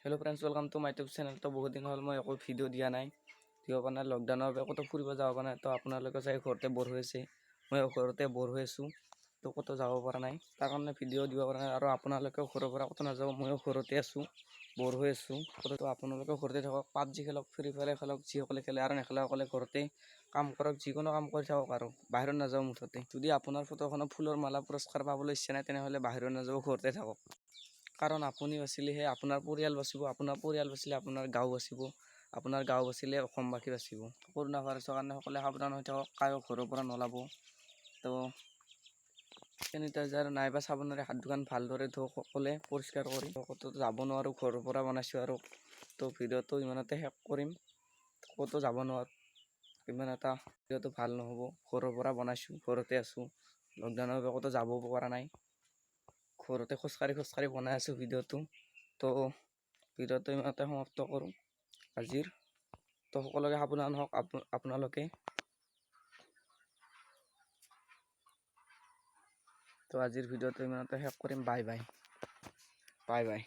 Hello friends, welcome to my YouTube channel. तो बहुत दिन हल मैं एक भिडिओ दिया ना দিব পৰা নাই। লকডাউনৰ বাবে ক'তো ফুৰিব যাব পৰা নাই। তো আপোনালোকে চাগে ঘৰতে বৰ হৈ আছে, মই ঘৰতে বৰ হৈ আছোঁ। তো ক'তো যাব পৰা নাই, তাৰ কাৰণে ভিডিঅ' দিব পৰা নাই। আৰু আপোনালোকেও ঘৰৰ পৰা ক'তো নাযাব, ময়ো ঘৰতে আছোঁ, বৰ হৈ আছোঁ। তো আপোনালোকেও ঘৰতে থাকক, পাবজি খেলক, ফ্ৰী ফায়াৰ খেলক, যিসকলে খেলে, আৰু নেখেলাসকলে ঘৰতে কাম কৰক, যিকোনো কাম কৰি থাকক আৰু বাহিৰত নাযাব মুঠতে। যদি আপোনাৰ ফটোখনত ফুলৰ মালা পুৰস্কাৰ পাবলৈ ইচ্ছা নাই, তেনেহ'লে বাহিৰত নাযাব, ঘৰতে থাকক। কাৰণ আপুনি বাচিলেহে আপোনাৰ পৰিয়াল বাচিব, আপোনাৰ পৰিয়াল বাচিলে আপোনাৰ গাঁও বাচিব, আপোনাৰ গাঁও বাচিলে অসমবাসী বাচিব। কৰোণা ভাইৰাছৰ কাৰণে সকলোৱে সাৱধান হৈ থাকক, কায়ো ঘৰৰ পৰা নোলাব। তো চেনিটাইজাৰ নাইবা চাবোনেৰে হাত দুখন ভালদৰে ধুওক, সকলোৱে পৰিষ্কাৰ কৰি। ক'তো যাব নোৱাৰোঁ, ঘৰৰ পৰা বনাইছোঁ আৰু। তো ভিডিঅ'টো ইমানতে শেষ কৰিম, ক'তো যাব নোৱাৰোঁ, ইমান এটা ভিডিঅ'টো ভাল নহ'ব। ঘৰৰ পৰা বনাইছোঁ, ঘৰতে আছোঁ, লকডাউনৰ বাবে ক'তো যাব পৰা নাই, ঘৰতে খোজকাঢ়ি বনাই আছোঁ ভিডিঅ'টো। তো ভিডিঅ'টো ইমানতে সমাপ্ত কৰোঁ আজিৰ। তো সকলোকে সাৱধান হওক আপোনালোকে। তো আজিৰ ভিডিঅ'টো ইমানতে শেষ কৰিম। Bye bye.